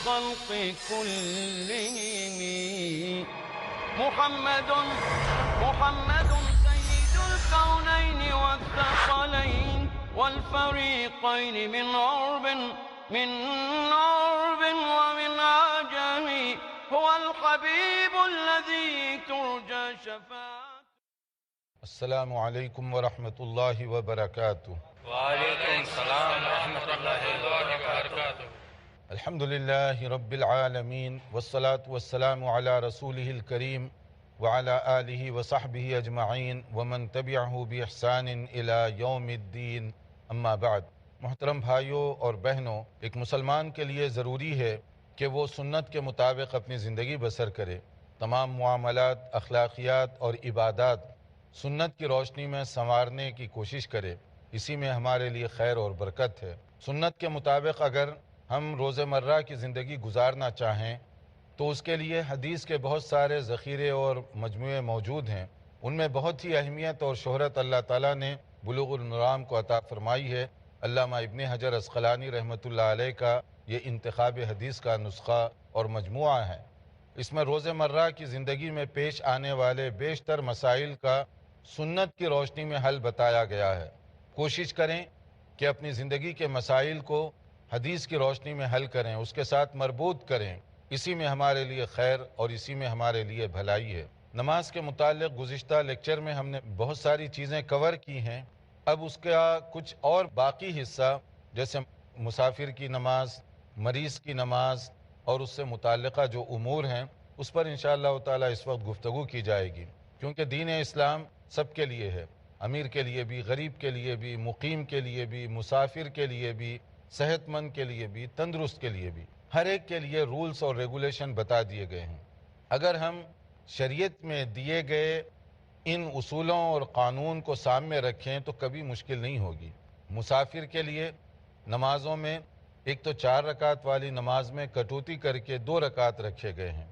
الخلق كلهم محمد سيد الكونين والثقلين والفريقين من عرب ومن عجم هو الحبيب الذي ترجى شفاعته. السلام علیکم ورحمۃ اللہ وبرکاتہ. وعلیکم السلام ورحمۃ اللہ وبرکاتہ. الحمد للہ رب العالمین والصلاة والسلام علی رسولہ الکریم وعلی آلہ وصحبہ اجمعین ومن تبعہ باحسان الی یوم الدین. اما بعد. محترم بھائیوں اور بہنوں، ایک مسلمان کے لیے ضروری ہے کہ وہ سنت کے مطابق اپنی زندگی بسر کرے. تمام معاملات، اخلاقیات اور عبادات سنت کی روشنی میں سنوارنے کی کوشش کرے. اسی میں ہمارے لیے خیر اور برکت ہے. سنت کے مطابق اگر ہم روزمرہ کی زندگی گزارنا چاہیں تو اس کے لیے حدیث کے بہت سارے ذخیرے اور مجموعے موجود ہیں. ان میں بہت ہی اہمیت اور شہرت اللہ تعالیٰ نے بلوغ المرام کو عطا فرمائی ہے. علامہ ابن حجر عسقلانی رحمۃ اللہ علیہ کا یہ انتخاب حدیث کا نسخہ اور مجموعہ ہے. اس میں روزمرہ کی زندگی میں پیش آنے والے بیشتر مسائل کا سنت کی روشنی میں حل بتایا گیا ہے. کوشش کریں کہ اپنی زندگی کے مسائل کو حدیث کی روشنی میں حل کریں، اس کے ساتھ مربوط کریں. اسی میں ہمارے لیے خیر اور اسی میں ہمارے لیے بھلائی ہے. نماز کے متعلق گزشتہ لیکچر میں ہم نے بہت ساری چیزیں کور کی ہیں. اب اس کا کچھ اور باقی حصہ جیسے مسافر کی نماز، مریض کی نماز اور اس سے متعلقہ جو امور ہیں اس پر انشاءاللہ تعالی اس وقت گفتگو کی جائے گی، کیونکہ دین اسلام سب کے لیے ہے، امیر کے لیے بھی، غریب کے لیے بھی، مقیم کے لیے بھی، مسافر کے لیے بھی، صحت مند کے لیے بھی، تندرست کے لیے بھی. ہر ایک کے لیے رولز اور ریگولیشن بتا دیے گئے ہیں. اگر ہم شریعت میں دیے گئے ان اصولوں اور قانون کو سامنے رکھیں تو کبھی مشکل نہیں ہوگی. مسافر کے لیے نمازوں میں ایک تو 4 رکعت والی نماز میں کٹوتی کر کے 2 رکعت رکھے گئے ہیں.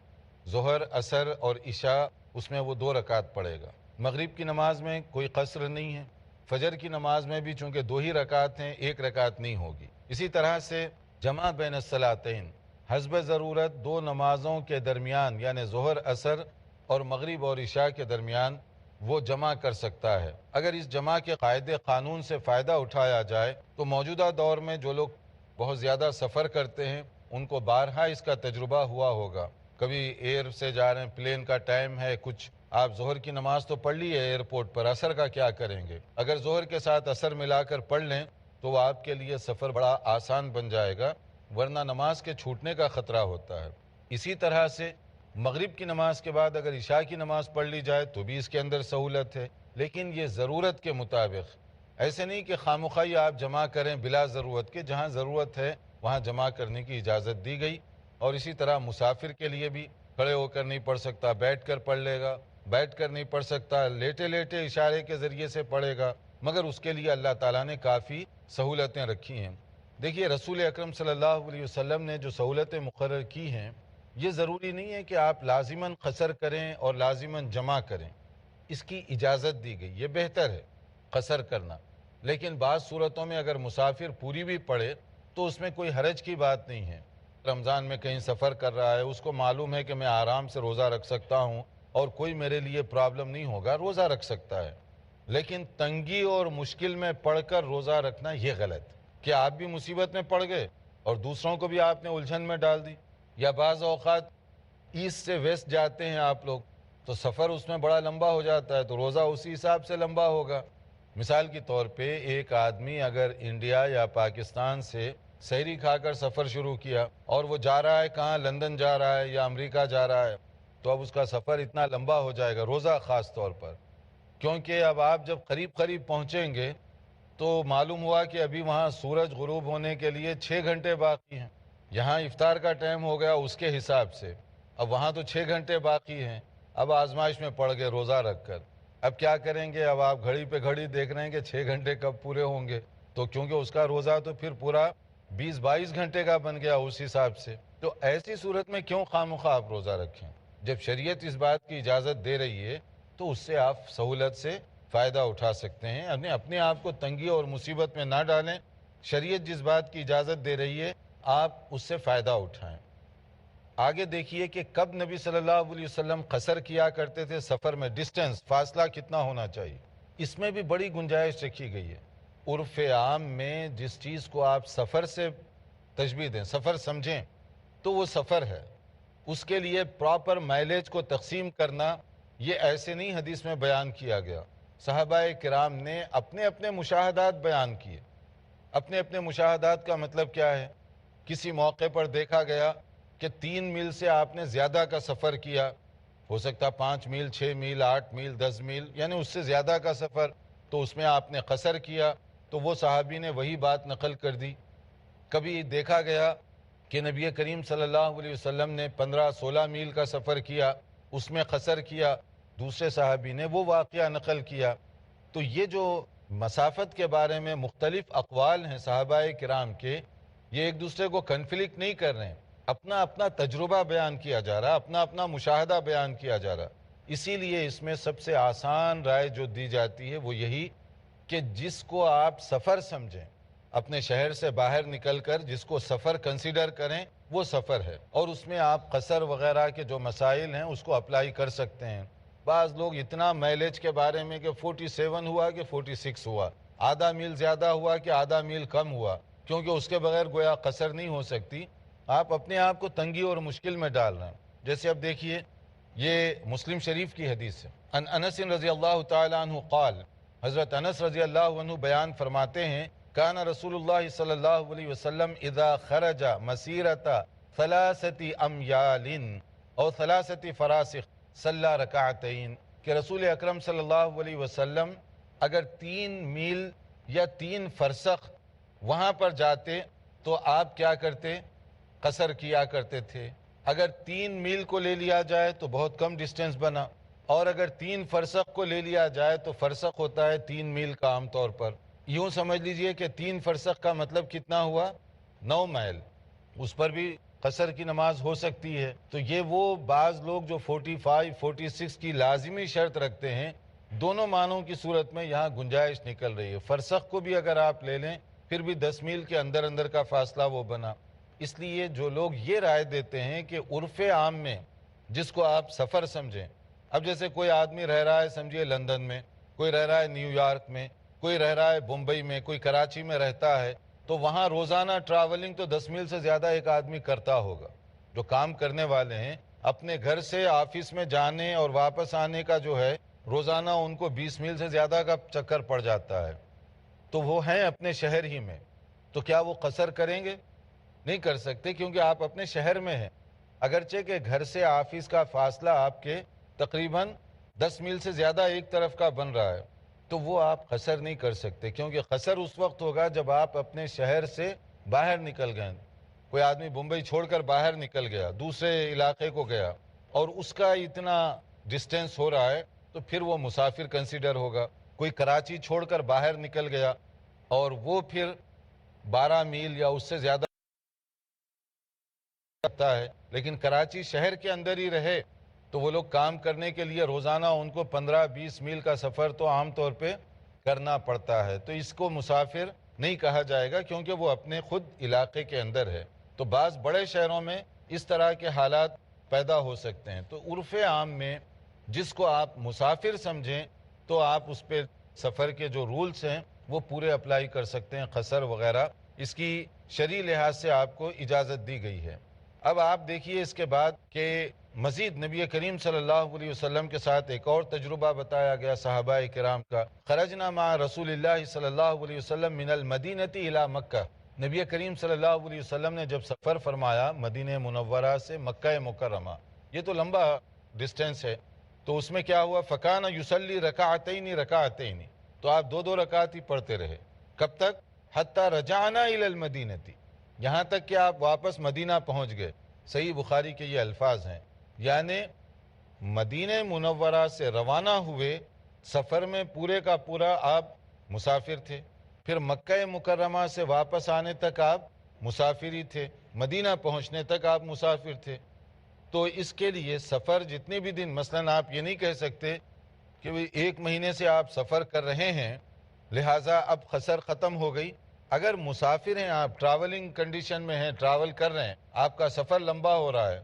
ظہر، عصر اور عشاء اس میں وہ 2 رکعت پڑھے گا. مغرب کی نماز میں کوئی قصر نہیں ہے. فجر کی نماز میں بھی چونکہ 2 ہی رکعت ہیں، 1 رکعت نہیں ہوگی. اسی طرح سے جمع بین الصلاتین، حسب ضرورت 2 نمازوں کے درمیان یعنی ظہر، عصر اور مغرب اور عشاء کے درمیان وہ جمع کر سکتا ہے. اگر اس جمع کے قاعدے قانون سے فائدہ اٹھایا جائے تو موجودہ دور میں جو لوگ بہت زیادہ سفر کرتے ہیں ان کو بارہا اس کا تجربہ ہوا ہوگا. کبھی ایئر سے جا رہے ہیں، پلین کا ٹائم ہے، کچھ آپ ظہر کی نماز تو پڑھ لی ہے ایئرپورٹ پر، عصر کا کیا کریں گے؟ اگر ظہر کے ساتھ عصر ملا کر پڑھ لیں تو وہ آپ کے لیے سفر بڑا آسان بن جائے گا، ورنہ نماز کے چھوٹنے کا خطرہ ہوتا ہے. اسی طرح سے مغرب کی نماز کے بعد اگر عشاء کی نماز پڑھ لی جائے تو بھی اس کے اندر سہولت ہے، لیکن یہ ضرورت کے مطابق. ایسے نہیں کہ خامخواہی آپ جمع کریں بلا ضرورت کے، جہاں ضرورت ہے وہاں جمع کرنے کی اجازت دی گئی. اور اسی طرح مسافر کے لیے بھی کھڑے ہو کر نہیں پڑھ سکتا، بیٹھ کر پڑھ لے گا، بیٹھ کر نہیں پڑھ سکتا، لیٹے لیٹے اشارے کے ذریعے سے پڑھے گا، مگر اس کے لیے اللہ تعالیٰ نے کافی سہولتیں رکھی ہیں. دیکھیے رسول اکرم صلی اللہ علیہ وسلم نے جو سہولتیں مقرر کی ہیں یہ ضروری نہیں ہے کہ آپ لازماً قصر کریں اور لازماً جمع کریں. اس کی اجازت دی گئی، یہ بہتر ہے قصر کرنا. لیکن بعض صورتوں میں اگر مسافر پوری بھی پڑھے تو اس میں کوئی حرج کی بات نہیں ہے. رمضان میں کہیں سفر کر رہا ہے، اس کو معلوم ہے کہ میں آرام سے روزہ رکھ سکتا ہوں اور کوئی میرے لیے پرابلم نہیں ہوگا، روزہ رکھ سکتا ہے. لیکن تنگی اور مشکل میں پڑھ کر روزہ رکھنا یہ غلط کہ آپ بھی مصیبت میں پڑ گئے اور دوسروں کو بھی آپ نے الجھن میں ڈال دی. یا بعض اوقات ایسٹ سے ویسٹ جاتے ہیں آپ لوگ تو سفر اس میں بڑا لمبا ہو جاتا ہے تو روزہ اسی حساب سے لمبا ہوگا. مثال کے طور پہ ایک آدمی اگر انڈیا یا پاکستان سے سحری کھا کر سفر شروع کیا اور وہ جا رہا ہے کہاں، لندن جا رہا ہے یا امریکہ جا رہا ہے، تو اب اس کا سفر اتنا لمبا ہو جائے گا، روزہ خاص طور پر. کیونکہ اب آپ جب قریب پہنچیں گے تو معلوم ہوا کہ ابھی وہاں سورج غروب ہونے کے لیے 6 گھنٹے باقی ہیں. یہاں افطار کا ٹائم ہو گیا اس کے حساب سے، اب وہاں تو 6 گھنٹے باقی ہیں. اب آزمائش میں پڑ گئے روزہ رکھ کر. اب کیا کریں گے؟ اب آپ گھڑی پہ گھڑی دیکھ رہے ہیں کہ 6 گھنٹے کب پورے ہوں گے، تو کیونکہ اس کا روزہ تو پھر پورا 20-22 گھنٹے کا بن گیا اس حساب سے. تو ایسی صورت میں کیوں خواہ آپ روزہ رکھیں؟ جب شریعت اس بات کی اجازت دے رہی ہے تو اس سے آپ سہولت سے فائدہ اٹھا سکتے ہیں. اپنے آپ کو تنگی اور مصیبت میں نہ ڈالیں. شریعت جس بات کی اجازت دے رہی ہے آپ اس سے فائدہ اٹھائیں. آگے دیکھیے کہ کب نبی صلی اللہ علیہ وسلم قصر کیا کرتے تھے سفر میں، ڈسٹنس، فاصلہ کتنا ہونا چاہیے، اس میں بھی بڑی گنجائش رکھی گئی ہے۔ عرف عام میں جس چیز کو آپ سفر سے تشبیہ دیں، سفر سمجھیں، تو وہ سفر ہے۔ اس کے لیے پراپر مائلیج کو تقسیم کرنا یہ ایسے نہیں حدیث میں بیان کیا گیا۔ صحابہ کرام نے اپنے اپنے مشاہدات بیان کیے۔ اپنے اپنے مشاہدات کا مطلب کیا ہے؟ کسی موقع پر دیکھا گیا کہ 3 میل سے آپ نے زیادہ کا سفر کیا، ہو سکتا 5 میل، 6 میل، 8 میل، 10 میل، یعنی اس سے زیادہ کا سفر، تو اس میں آپ نے قصر کیا، تو وہ صحابی نے وہی بات نقل کر دی۔ کبھی دیکھا گیا کہ نبی کریم صلی اللہ علیہ وسلم نے 15-16 میل کا سفر کیا، اس میں قصر کیا، دوسرے صحابی نے وہ واقعہ نقل کیا۔ تو یہ جو مسافت کے بارے میں مختلف اقوال ہیں صحابہ کرام کے، یہ ایک دوسرے کو کنفلکٹ نہیں کر رہے ہیں، اپنا اپنا تجربہ بیان کیا جا رہا، اپنا اپنا مشاہدہ بیان کیا جا رہا۔ اسی لیے اس میں سب سے آسان رائے جو دی جاتی ہے وہ یہی کہ جس کو آپ سفر سمجھیں، اپنے شہر سے باہر نکل کر جس کو سفر کنسیڈر کریں، وہ سفر ہے، اور اس میں آپ قصر وغیرہ کے جو مسائل ہیں اس کو اپلائی کر سکتے ہیں۔ بعض لوگ اتنا مائلیج کے بارے میں کہ 47 ہوا کہ 46 ہوا، آدھا میل زیادہ ہوا کہ آدھا میل کم ہوا، کیونکہ اس کے بغیر گویا قصر نہیں ہو سکتی۔ آپ اپنے آپ کو تنگی اور مشکل میں ڈال رہے ہیں۔ جیسے اب دیکھیے، یہ مسلم شریف کی حدیث ہے، ان انس رضی اللہ تعالی عنہ قال، حضرت انس رضی اللہ عنہ بیان فرماتے ہیں، کان رسول اللہ صلی اللہ علیہ وسلم اذا خرج مسیرۃ 3 امیال او 3 فراسخ صلی رکعتین، کہ رسول اکرم صلی اللہ علیہ وسلم اگر 3 میل یا 3 فرسخ وہاں پر جاتے تو آپ کیا کرتے؟ قصر کیا کرتے تھے۔ اگر 3 میل کو لے لیا جائے تو بہت کم ڈسٹینس بنا، اور اگر 3 فرسخ کو لے لیا جائے تو فرسخ ہوتا ہے 3 میل کا عام طور پر۔ یوں سمجھ لیجئے کہ 3 فرسخ کا مطلب کتنا ہوا؟ 9 میل۔ اس پر بھی قصر کی نماز ہو سکتی ہے۔ تو یہ وہ بعض لوگ جو 45 46 کی لازمی شرط رکھتے ہیں، دونوں معنوں کی صورت میں یہاں گنجائش نکل رہی ہے۔ فرسخ کو بھی اگر آپ لے لیں پھر بھی 10 میل کے اندر اندر کا فاصلہ وہ بنا۔ اس لیے جو لوگ یہ رائے دیتے ہیں کہ عرف عام میں جس کو آپ سفر سمجھیں، اب جیسے کوئی آدمی رہ رہا ہے سمجھیے لندن میں، کوئی رہ رہا ہے نیو یارک میں، کوئی رہ رہا ہے بمبئی میں، کوئی کراچی میں رہتا ہے، تو وہاں روزانہ ٹریولنگ تو 10 میل سے زیادہ ایک آدمی کرتا ہوگا۔ جو کام کرنے والے ہیں اپنے گھر سے آفس میں جانے اور واپس آنے کا جو ہے روزانہ ان کو 20 میل سے زیادہ کا چکر پڑ جاتا ہے، تو وہ ہیں اپنے شہر ہی میں، تو کیا وہ قصر کریں گے؟ نہیں کر سکتے، کیونکہ آپ اپنے شہر میں ہیں۔ اگرچہ کہ گھر سے آفس کا فاصلہ آپ کے تقریباً 10 میل سے زیادہ ایک طرف کا بن رہا ہے، تو وہ آپ قصر نہیں کر سکتے، کیونکہ قصر اس وقت ہوگا جب آپ اپنے شہر سے باہر نکل گئے۔ کوئی آدمی بمبئی چھوڑ کر باہر نکل گیا، دوسرے علاقے کو گیا، اور اس کا اتنا ڈسٹینس ہو رہا ہے تو پھر وہ مسافر کنسیڈر ہوگا۔ کوئی کراچی چھوڑ کر باہر نکل گیا اور وہ پھر 12 میل یا اس سے زیادہ ہے، لیکن کراچی شہر کے اندر ہی رہے، تو وہ لوگ کام کرنے کے لیے روزانہ ان کو 15-20 میل کا سفر تو عام طور پہ کرنا پڑتا ہے، تو اس کو مسافر نہیں کہا جائے گا، کیونکہ وہ اپنے خود علاقے کے اندر ہے۔ تو بعض بڑے شہروں میں اس طرح کے حالات پیدا ہو سکتے ہیں۔ تو عرف عام میں جس کو آپ مسافر سمجھیں تو آپ اس پہ سفر کے جو رولز ہیں وہ پورے اپلائی کر سکتے ہیں، قصر وغیرہ، اس کی شرعی لحاظ سے آپ کو اجازت دی گئی ہے۔ اب آپ دیکھیے اس کے بعد کہ مزید نبی کریم صلی اللہ علیہ وسلم کے ساتھ ایک اور تجربہ بتایا گیا صحابہ کرام کا۔ خرجنا مع رسول اللہ صلی اللہ علیہ وسلم من المدینۃ الی مکہ، نبی کریم صلی اللہ علیہ وسلم نے جب سفر فرمایا مدینہ منورہ سے مکہ مکرمہ، یہ تو لمبا ڈسٹینس ہے، تو اس میں کیا ہوا؟ فکان یصلی رکعتین رکعتین، تو آپ 2 رکعت ہی پڑھتے رہے۔ کب تک؟ حتی رجعنا الی المدینۃ، یہاں تک کہ آپ واپس مدینہ پہنچ گئے۔ صحیح بخاری کے یہ الفاظ ہیں، یعنی مدینہ منورہ سے روانہ ہوئے، سفر میں پورے کا پورا آپ مسافر تھے، پھر مکہ مکرمہ سے واپس آنے تک آپ مسافر ہی تھے، مدینہ پہنچنے تک آپ مسافر تھے۔ تو اس کے لیے سفر جتنے بھی دن، مثلا آپ یہ نہیں کہہ سکتے کہ 1 مہینے سے آپ سفر کر رہے ہیں لہٰذا اب قصر ختم ہو گئی۔ اگر مسافر ہیں آپ، ٹریولنگ کنڈیشن میں ہیں، ٹریول کر رہے ہیں، آپ کا سفر لمبا ہو رہا ہے،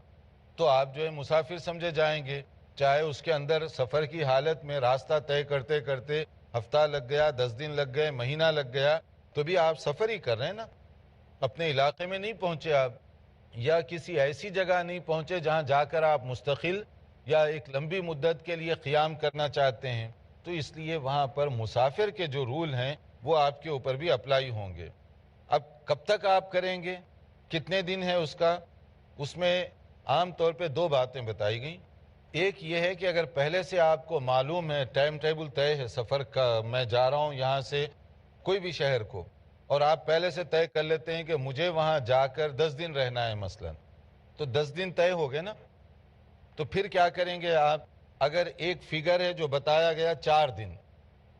تو آپ جو ہے مسافر سمجھے جائیں گے، چاہے اس کے اندر سفر کی حالت میں راستہ طے کرتے کرتے ہفتہ لگ گیا، 10 دن لگ گئے، مہینہ لگ گیا، تو بھی آپ سفر ہی کر رہے ہیں نا، اپنے علاقے میں نہیں پہنچے آپ، یا کسی ایسی جگہ نہیں پہنچے جہاں جا کر آپ مستقل یا ایک لمبی مدت کے لیے قیام کرنا چاہتے ہیں، تو اس لیے وہاں پر مسافر کے جو رول ہیں وہ آپ کے اوپر بھی اپلائی ہوں گے۔ اب کب تک آپ کریں گے، کتنے دن ہے اس کا، اس میں عام طور پہ 2 باتیں بتائی گئیں۔ ایک یہ ہے کہ اگر پہلے سے آپ کو معلوم ہے، ٹائم ٹیبل طے ہے سفر کا، میں جا رہا ہوں یہاں سے کوئی بھی شہر کو، اور آپ پہلے سے طے کر لیتے ہیں کہ مجھے وہاں جا کر 10 دن رہنا ہے مثلا، تو 10 دن طے ہو گئے نا، تو پھر کیا کریں گے آپ، اگر ایک فگر ہے جو بتایا گیا 4 دن،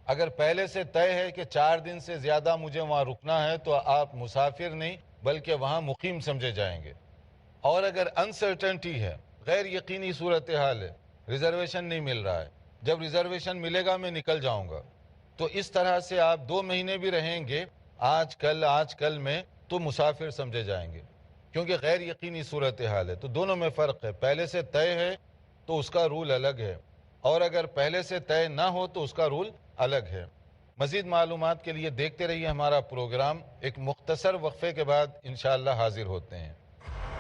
اگر پہلے سے طے ہے کہ 4 دن سے زیادہ مجھے وہاں رکنا ہے تو آپ مسافر نہیں بلکہ وہاں مقیم سمجھے جائیں گے۔ اور اگر انسرٹنٹی ہے، غیر یقینی صورتحال ہے، ریزرویشن نہیں مل رہا ہے، جب ریزرویشن ملے گا میں نکل جاؤں گا، تو اس طرح سے آپ 2 مہینے بھی رہیں گے آج کل میں، تو مسافر سمجھے جائیں گے، کیونکہ غیر یقینی صورتحال ہے۔ تو دونوں میں فرق ہے، پہلے سے طے ہے تو اس کا رول الگ ہے، اور اگر پہلے سے طے نہ ہو تو اس کا رول الگ ہے۔ مزید معلومات کے لیے دیکھتے رہیے ہمارا پروگرام، ایک مختصر وقفے کے بعد انشاءاللہ حاضر ہوتے ہیں۔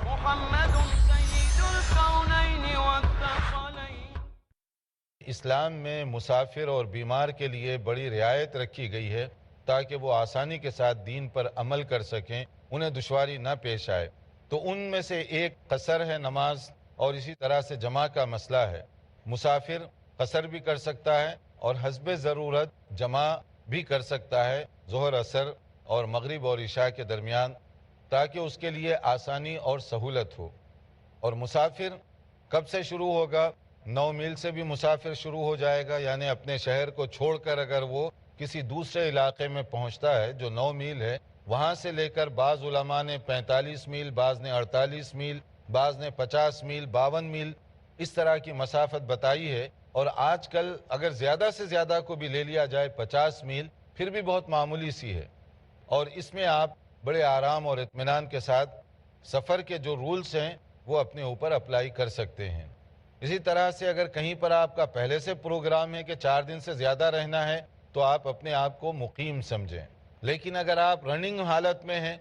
محمد سید الكونین والثقلین۔ اسلام میں مسافر اور بیمار کے لیے بڑی رعایت رکھی گئی ہے تاکہ وہ آسانی کے ساتھ دین پر عمل کر سکیں، انہیں دشواری نہ پیش آئے۔ تو ان میں سے ایک قصر ہے نماز، اور اسی طرح سے جمع کا مسئلہ ہے۔ مسافر قصر بھی کر سکتا ہے اور حسب ضرورت جمع بھی کر سکتا ہے ظہر عصر اور مغرب اور عشاء کے درمیان، تاکہ اس کے لیے آسانی اور سہولت ہو۔ اور مسافر کب سے شروع ہوگا، 9 میل سے بھی مسافر شروع ہو جائے گا، یعنی اپنے شہر کو چھوڑ کر اگر وہ کسی دوسرے علاقے میں پہنچتا ہے جو 9 میل ہے، وہاں سے لے کر بعض علماء نے 45 میل، بعض نے 48 میل، بعض نے 50 میل، 52 میل اس طرح کی مسافت بتائی ہے۔ اور آج کل اگر زیادہ سے زیادہ کو بھی لے لیا جائے 50 میل، پھر بھی بہت معمولی سی ہے، اور اس میں آپ بڑے آرام اور اطمینان کے ساتھ سفر کے جو رولز ہیں وہ اپنے اوپر اپلائی کر سکتے ہیں۔ اسی طرح سے اگر کہیں پر آپ کا پہلے سے پروگرام ہے کہ 4 دن سے زیادہ رہنا ہے تو آپ اپنے آپ کو مقیم سمجھیں، لیکن اگر آپ رننگ حالت میں ہیں،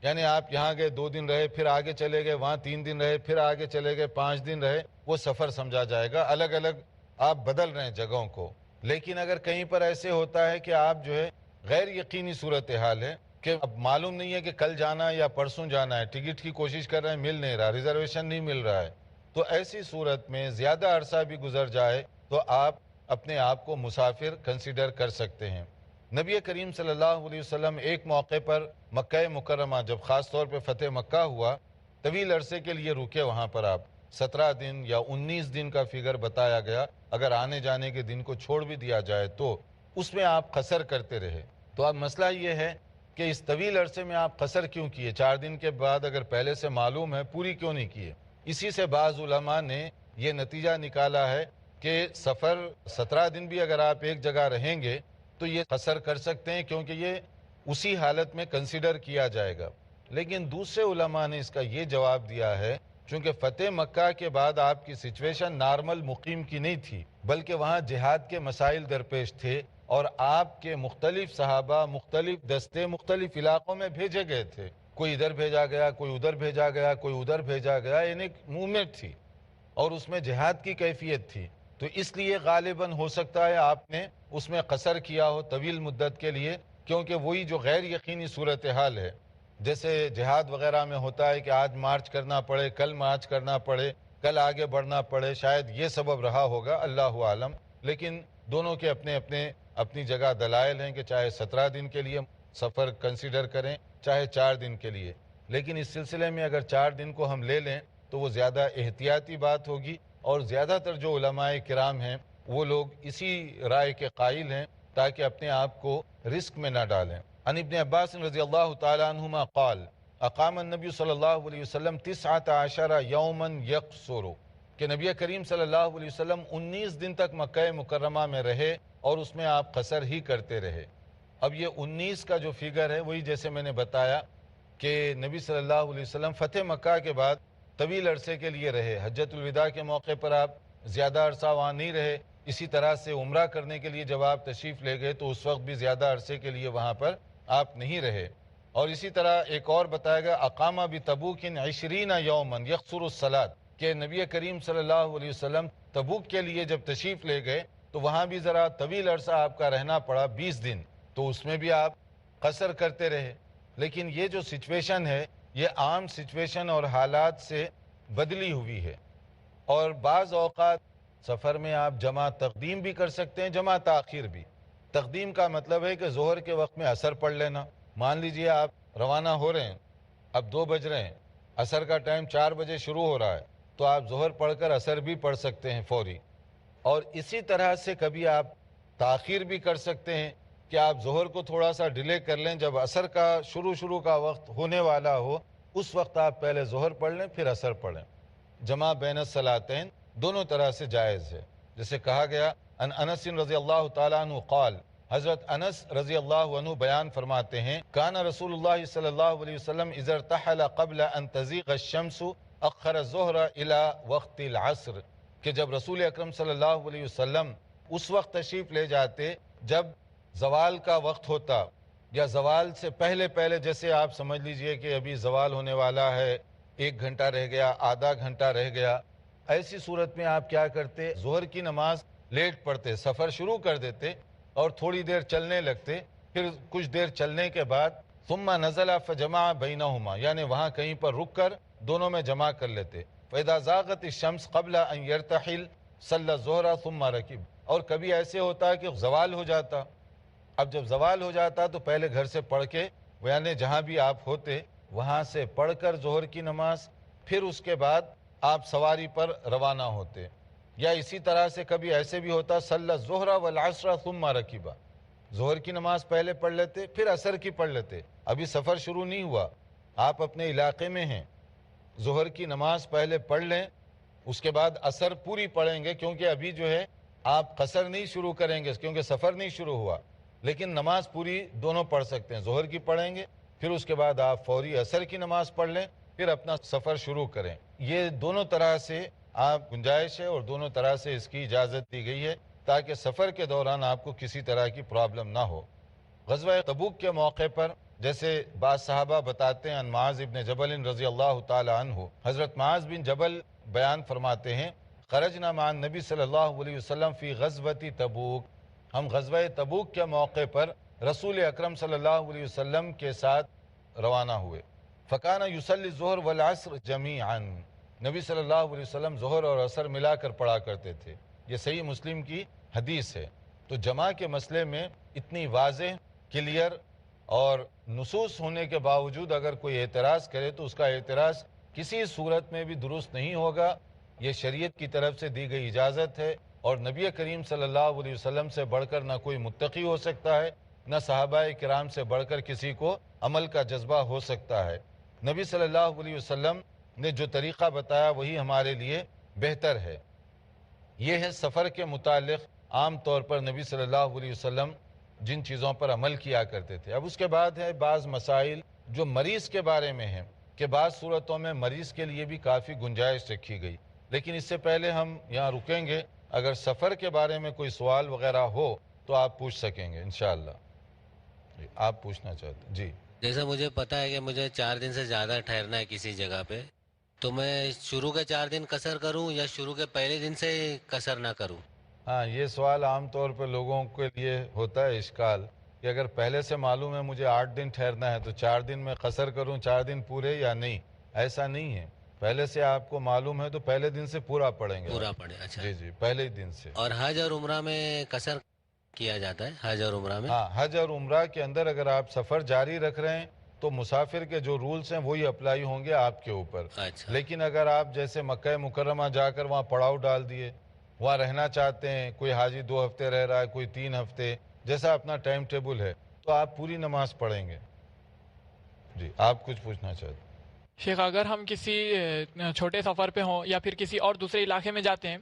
یعنی آپ یہاں گئے 2 دن رہے، پھر آگے چلے گئے، وہاں 3 دن رہے، پھر آگے چلے گئے 5 دن رہے، وہ سفر سمجھا جائے گا، الگ الگ آپ بدل رہے ہیں جگہوں کو۔ لیکن اگر کہیں پر ایسے ہوتا ہے کہ آپ جو ہے غیر یقینی صورتحال ہے کہ اب معلوم نہیں ہے کہ کل جانا ہے یا پرسوں جانا ہے، ٹکٹ کی کوشش کر رہے ہیں مل نہیں رہا، ریزرویشن نہیں مل رہا ہے، تو ایسی صورت میں زیادہ عرصہ بھی گزر جائے تو آپ اپنے آپ کو مسافر کنسیڈر کر سکتے ہیں۔ نبی کریم صلی اللہ علیہ وسلم ایک موقع پر مکہ مکرمہ جب خاص طور پہ فتح مکہ ہوا، طویل عرصے کے لیے رکے وہاں پر، آپ 17 دن یا 19 دن کا فگر بتایا گیا، اگر آنے جانے کے دن کو چھوڑ بھی دیا جائے تو اس میں آپ قصر کرتے رہے۔ تو اب مسئلہ یہ ہے کہ اس طویل عرصے میں آپ قصر کیوں کیے، 4 دن کے بعد اگر پہلے سے معلوم ہے پوری کیوں نہیں کیے؟ اسی سے بعض علماء نے یہ نتیجہ نکالا ہے کہ سفر 17 دن بھی اگر آپ ایک جگہ رہیں گے تو یہ قصر کر سکتے ہیں، کیونکہ یہ اسی حالت میں کنسیڈر کیا جائے گا۔ لیکن دوسرے علماء نے اس کا یہ جواب دیا ہے، چونکہ فتح مکہ کے بعد آپ کی سچویشن نارمل مقیم کی نہیں تھی، بلکہ وہاں جہاد کے مسائل درپیش تھے، اور آپ کے مختلف صحابہ مختلف دستے مختلف علاقوں میں بھیجے گئے تھے، کوئی ادھر بھیجا گیا، کوئی ادھر بھیجا گیا، کوئی ادھر بھیجا گیا، یعنی ایک موومنٹ تھی اور اس میں جہاد کی کیفیت تھی۔ تو اس لیے غالباً ہو سکتا ہے آپ نے اس میں قصر کیا ہو طویل مدت کے لیے، کیونکہ وہی جو غیر یقینی صورتحال ہے، جیسے جہاد وغیرہ میں ہوتا ہے کہ آج مارچ کرنا پڑے، کل مارچ کرنا پڑے، کل آگے بڑھنا پڑے، شاید یہ سبب رہا ہوگا، اللہ عالم۔ لیکن دونوں کے اپنی جگہ دلائل ہیں کہ چاہے 17 دن کے لیے سفر کنسیڈر کریں، چاہے 4 دن کے لیے، لیکن اس سلسلے میں اگر 4 دن کو ہم لے لیں تو وہ زیادہ احتیاطی بات ہوگی، اور زیادہ تر جو علماء کرام ہیں وہ لوگ اسی رائے کے قائل ہیں تاکہ اپنے آپ کو رسک میں نہ ڈالیں۔ عن ابن عباس رضی اللہ تعالی عنہما قال اقام النبی صلی اللہ علیہ وسلم 19 یوما یقصر، کہ نبی کریم صلی اللہ علیہ وسلم 19 دن تک مکہ مکرمہ میں رہے اور اس میں آپ قصر ہی کرتے رہے۔ اب یہ 19 کا جو فگر ہے وہی جیسے میں نے بتایا کہ نبی صلی اللہ علیہ وسلم فتح مکہ کے بعد طویل عرصے کے لیے رہے، حجۃ الوداع کے موقع پر آپ زیادہ عرصہ وہاں نہیں رہے، اسی طرح سے عمرہ کرنے کے لیے جب آپ تشریف لے گئے تو اس وقت بھی زیادہ عرصے کے لیے وہاں پر آپ نہیں رہے۔ اور اسی طرح ایک اور بتایا گیا اقامہ بتبوک 20 یوما یقصر الصلاۃ، کہ نبی کریم صلی اللہ علیہ وسلم تبوک کے لیے جب تشریف لے گئے تو وہاں بھی ذرا طویل عرصہ آپ کا رہنا پڑا، 20 دن، تو اس میں بھی آپ قصر کرتے رہے۔ لیکن یہ جو سچویشن ہے یہ عام سچویشن اور حالات سے بدلی ہوئی ہے، اور بعض اوقات سفر میں آپ جمع تقدیم بھی کر سکتے ہیں، جمع تاخیر بھی۔ تقدیم کا مطلب ہے کہ ظہر کے وقت میں عصر پڑھ لینا۔ مان لیجئے آپ روانہ ہو رہے ہیں، اب 2 بج رہے ہیں، عصر کا ٹائم 4 بجے شروع ہو رہا ہے، تو آپ ظہر پڑھ کر عصر بھی پڑھ سکتے ہیں فوری۔ اور اسی طرح سے کبھی آپ تاخیر بھی کر سکتے ہیں کہ آپ ظہر کو تھوڑا سا ڈیلے کر لیں، جب عصر کا شروع کا وقت ہونے والا ہو اس وقت آپ پہلے ظہر پڑھ لیں پھر عصر پڑھیں۔ جمع بین الصلاتین دونوں طرح سے جائز ہے۔ جیسے کہا گیا ان انس رضی اللہ تعالیٰ عنہ قال، حضرت انس رضی اللہ عنہ بیان فرماتے ہیں کان رسول اللہ صلی اللہ علیہ وسلم اذا ارتحل قبل ان تزیغ الشمس اخر الظہر الى وقت العصر، کہ جب رسول اکرم صلی اللہ علیہ وسلم اس وقت تشریف لے جاتے جب زوال کا وقت ہوتا، یا زوال سے پہلے جیسے آپ سمجھ لیجئے کہ ابھی زوال ہونے والا ہے، 1 گھنٹہ رہ گیا، آدھا گھنٹہ رہ گیا، ایسی صورت میں آپ کیا کرتے، ظہر کی نماز لیٹ پڑھتے، سفر شروع کر دیتے اور تھوڑی دیر چلنے لگتے، پھر کچھ دیر چلنے کے بعد ثم نزل فجمع بینہما، یعنی وہاں کہیں پر رک کر دونوں میں جمع کر لیتے۔ فاذا زاغت الشمس قبل ان يرتحل صلی الظہر ثم رکب، اور کبھی ایسے ہوتا ہے کہ زوال ہو جاتا، اب جب زوال ہو جاتا تو پہلے گھر سے پڑھ کے، یعنی جہاں بھی آپ ہوتے وہاں سے پڑھ کر ظہر کی نماز، پھر اس کے بعد آپ سواری پر روانہ ہوتے۔ یا اسی طرح سے کبھی ایسے بھی ہوتا صلی الظہر والعصر ثم رکبا، ظہر کی نماز پہلے پڑھ لیتے پھر عصر کی پڑھ لیتے، ابھی سفر شروع نہیں ہوا، آپ اپنے علاقے میں ہیں، ظہر کی نماز پہلے پڑھ لیں، اس کے بعد عصر پوری پڑھیں گے، کیونکہ ابھی جو ہے آپ قصر نہیں شروع کریں گے کیونکہ سفر نہیں شروع ہوا، لیکن نماز پوری دونوں پڑھ سکتے ہیں، ظہر کی پڑھیں گے پھر اس کے بعد آپ فوری عصر کی نماز پڑھ لیں، پھر اپنا سفر شروع کریں۔ یہ دونوں طرح سے آپ گنجائش ہے اور دونوں طرح سے اس کی اجازت دی گئی ہے تاکہ سفر کے دوران آپ کو کسی طرح کی پرابلم نہ ہو۔ غزوہ تبوک کے موقع پر جیسے بعض صحابہ بتاتے ہیں، معاذ ابن جبل رضی اللہ تعالی عنہ، حضرت معاذ بن جبل بیان فرماتے ہیں خرجنا مع النبی صلی اللہ علیہ وسلم فی غزوۃ تبوک، ہم غزوہ تبوک کے موقع پر رسول اکرم صلی اللہ علیہ وسلم کے ساتھ روانہ ہوئے۔ فکان یصلی الظہر والعصر جمیعا، نبی صلی اللہ علیہ وسلم ظہر اور عصر ملا کر پڑھا کرتے تھے، یہ صحیح مسلم کی حدیث ہے۔ تو جمع کے مسئلے میں اتنی واضح، کلیئر اور نصوص ہونے کے باوجود اگر کوئی اعتراض کرے تو اس کا اعتراض کسی صورت میں بھی درست نہیں ہوگا، یہ شریعت کی طرف سے دی گئی اجازت ہے، اور نبی کریم صلی اللہ علیہ وسلم سے بڑھ کر نہ کوئی متقی ہو سکتا ہے، نہ صحابہ کرام سے بڑھ کر کسی کو عمل کا جذبہ ہو سکتا ہے۔ نبی صلی اللہ علیہ وسلم نے جو طریقہ بتایا وہی ہمارے لیے بہتر ہے۔ یہ ہے سفر کے متعلق عام طور پر نبی صلی اللہ علیہ وسلم جن چیزوں پر عمل کیا کرتے تھے۔ اب اس کے بعد ہے بعض مسائل جو مریض کے بارے میں ہیں، کہ بعض صورتوں میں مریض کے لیے بھی کافی گنجائش رکھی گئی، لیکن اس سے پہلے ہم یہاں رکیں گے، اگر سفر کے بارے میں کوئی سوال وغیرہ ہو تو آپ پوچھ سکیں گے انشاءاللہ۔ آپ پوچھنا چاہتے ہیں؟ جی، جیسا مجھے پتا ہے کہ مجھے 4 دن سے زیادہ ٹھہرنا ہے کسی جگہ پہ، تو میں شروع کے 4 دن قصر کروں یا شروع کے پہلے دن سے قصر نہ کروں؟ ہاں، یہ سوال عام طور پہ لوگوں کے لیے ہوتا ہے اشکال، کہ اگر پہلے سے معلوم ہے مجھے 8 دن ٹھہرنا ہے تو 4 دن میں قصر کروں، 4 دن پورے یا نہیں، ایسا نہیں ہے۔ پہلے سے آپ کو معلوم ہے تو پہلے دن سے پورا پڑھیں گے، پورا پڑھے، اچھا۔ جی جی، پہلے ہی دن سے۔ اور حج اور عمرہ میں قصر کیا جاتا ہے؟ حج اور عمرہ میں؟ ہاں، حج اور عمرہ کے اندر اگر آپ سفر جاری رکھ رہے ہیں تو مسافر کے جو رولز ہیں وہی اپلائی ہوں گے آپ کے اوپر۔ اچھا، لیکن اگر آپ جیسے مکہ مکرمہ جا کر وہاں پڑاؤ ڈال دیے، وہاں رہنا چاہتے ہیں، کوئی حاجی 2 ہفتے رہ رہا ہے، کوئی 3 ہفتے، جیسا اپنا ٹائم ٹیبل ہے، تو آپ پوری نماز پڑھیں گے۔ جی، آپ کچھ پوچھنا چاہتے ہیں؟ شیخ، اگر ہم کسی چھوٹے سفر پہ ہوں یا پھر کسی اور دوسرے علاقے میں جاتے ہیں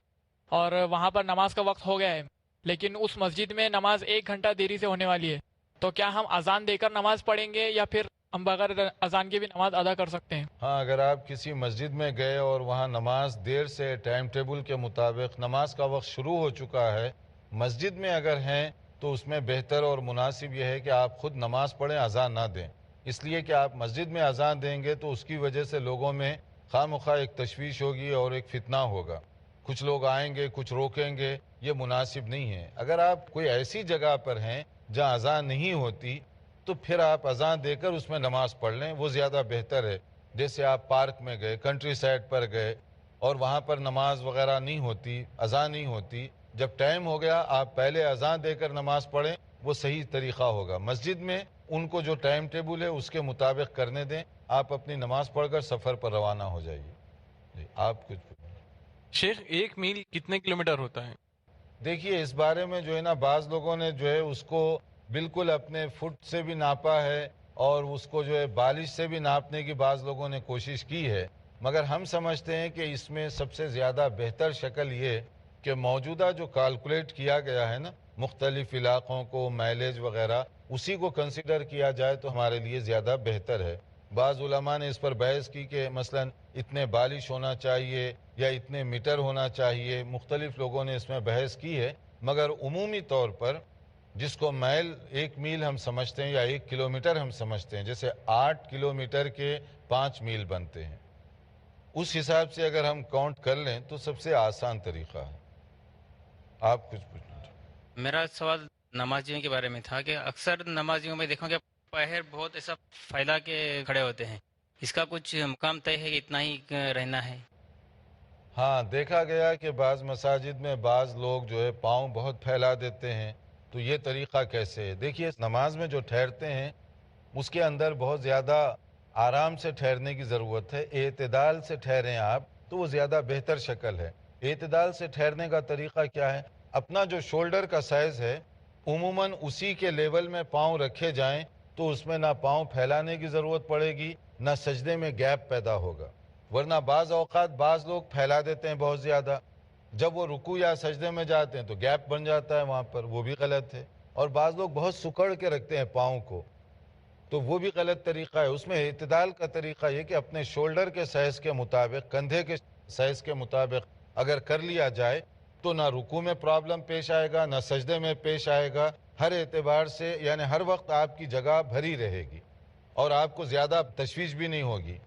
اور وہاں پر نماز کا وقت ہو گیا ہے، لیکن اس مسجد میں نماز 1 گھنٹہ دیری سے ہونے والی ہے، تو کیا ہم اذان دے کر نماز پڑھیں گے یا پھر ہم بغیر اذان کے بھی نماز ادا کر سکتے ہیں؟ ہاں، اگر آپ کسی مسجد میں گئے اور وہاں نماز دیر سے ٹائم ٹیبل کے مطابق نماز کا وقت شروع ہو چکا ہے، مسجد میں اگر ہیں تو اس میں بہتر اور مناسب یہ ہے کہ آپ خود نماز پڑھیں، اذان نہ دیں، اس لیے کہ آپ مسجد میں اذان دیں گے تو اس کی وجہ سے لوگوں میں خواہ مخواہ ایک تشویش ہوگی اور ایک فتنہ ہوگا، کچھ لوگ آئیں گے، کچھ روکیں گے، یہ مناسب نہیں ہے۔ اگر آپ کوئی ایسی جگہ پر ہیں جہاں اذان نہیں ہوتی تو پھر آپ اذان دے کر اس میں نماز پڑھ لیں، وہ زیادہ بہتر ہے۔ جیسے آپ پارک میں گئے، کنٹری سائڈ پر گئے اور وہاں پر نماز وغیرہ نہیں ہوتی، اذان نہیں ہوتی، جب ٹائم ہو گیا آپ پہلے اذان دے کر نماز پڑھیں، وہ صحیح طریقہ ہوگا۔ مسجد میں ان کو جو ٹائم ٹیبل ہے اس کے مطابق کرنے دیں، آپ اپنی نماز پڑھ کر سفر پر روانہ ہو جائیے۔ جی، آپ کچھ شیخ، 1 میل کتنے کلومیٹر ہوتا ہے؟ دیکھیے، اس بارے میں جو ہے نا بعض لوگوں نے جو ہے اس کو بالکل اپنے فٹ سے بھی ناپا ہے اور اس کو جو ہے بالش سے بھی ناپنے کی بعض لوگوں نے کوشش کی ہے، مگر ہم سمجھتے ہیں کہ اس میں سب سے زیادہ بہتر شکل یہ کہ موجودہ جو کیلکولیٹ کیا گیا ہے نا مختلف علاقوں کو، مائلیج وغیرہ، اسی کو کنسیڈر کیا جائے تو ہمارے لیے زیادہ بہتر ہے۔ بعض علماء نے اس پر بحث کی کہ مثلا اتنے بالش ہونا چاہیے یا اتنے میٹر ہونا چاہیے، مختلف لوگوں نے اس میں بحث کی ہے، مگر عمومی طور پر جس کو میل 1 میل ہم سمجھتے ہیں یا 1 کلومیٹر ہم سمجھتے ہیں، جیسے 8 کلومیٹر کے 5 میل بنتے ہیں، اس حساب سے اگر ہم کاؤنٹ کر لیں تو سب سے آسان طریقہ ہے۔ آپ کچھ پوچھنا؟ میرا سوال نمازیوں کے بارے میں تھا کہ اکثر نمازیوں میں دیکھو کہ پیر بہت ایسا پھیلا کے کھڑے ہوتے ہیں، اس کا کچھ مقام طے ہے کہ اتنا ہی رہنا ہے؟ ہاں، دیکھا گیا کہ بعض مساجد میں بعض لوگ جو ہے پاؤں بہت پھیلا دیتے ہیں، تو یہ طریقہ کیسے ہے؟ دیکھیے، نماز میں جو ٹھہرتے ہیں اس کے اندر بہت زیادہ آرام سے ٹھہرنے کی ضرورت ہے، اعتدال سے ٹھہریں آپ تو وہ زیادہ بہتر شکل ہے۔ اعتدال سے ٹھہرنے کا طریقہ کیا ہے؟ اپنا جو شولڈر کا سائز ہے عموماً اسی کے لیول میں پاؤں رکھے جائیں تو اس میں نہ پاؤں پھیلانے کی ضرورت پڑے گی، نہ سجدے میں گیپ پیدا ہوگا، ورنہ بعض اوقات بعض لوگ پھیلا دیتے ہیں بہت زیادہ، جب وہ رکوع یا سجدے میں جاتے ہیں تو گیپ بن جاتا ہے وہاں پر، وہ بھی غلط ہے۔ اور بعض لوگ بہت سکڑ کے رکھتے ہیں پاؤں کو، تو وہ بھی غلط طریقہ ہے۔ اس میں اعتدال کا طریقہ یہ کہ اپنے شولڈر کے سائز کے مطابق، کندھے کے سائز کے مطابق اگر کر لیا جائے تو نہ رکوع میں پرابلم پیش آئے گا، نہ سجدے میں پیش آئے گا، ہر اعتبار سے یعنی ہر وقت آپ کی جگہ بھری رہے گی اور آپ کو زیادہ تشویش بھی نہیں ہوگی۔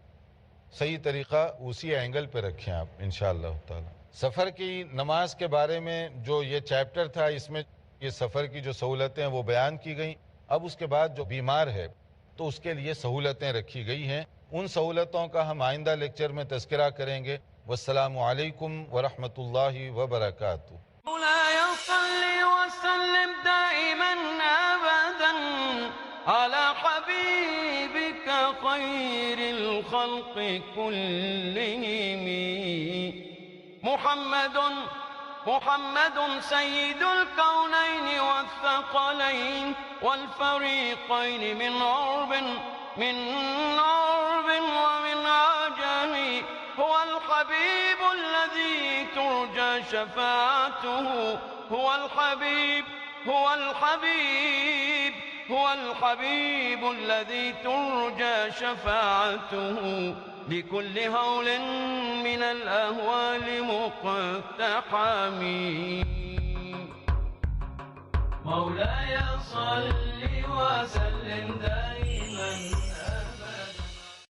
صحیح طریقہ اسی اینگل پہ رکھیں آپ انشاءاللہ تعالی۔ سفر کی نماز کے بارے میں جو یہ چیپٹر تھا، اس میں یہ سفر کی جو سہولتیں وہ بیان کی گئیں۔ اب اس کے بعد جو بیمار ہے تو اس کے لیے سہولتیں رکھی گئی ہیں، ان سہولتوں کا ہم آئندہ لیکچر میں تذکرہ کریں گے۔ والسلام علیکم ورحمۃ اللہ وبرکاتہ۔ مولاي صل وسلم دائما أبدا على حبيبك خير الخلق كلهم محمد سيد الكونين والثقلين والفريقين من عرب ومن عجم، هو الحبيب الذي ترجى شفاعته، هو الحبيب الذي ترجى شفاعته، لكل هول من الأهوال مقتحم. مولاي صل وسلم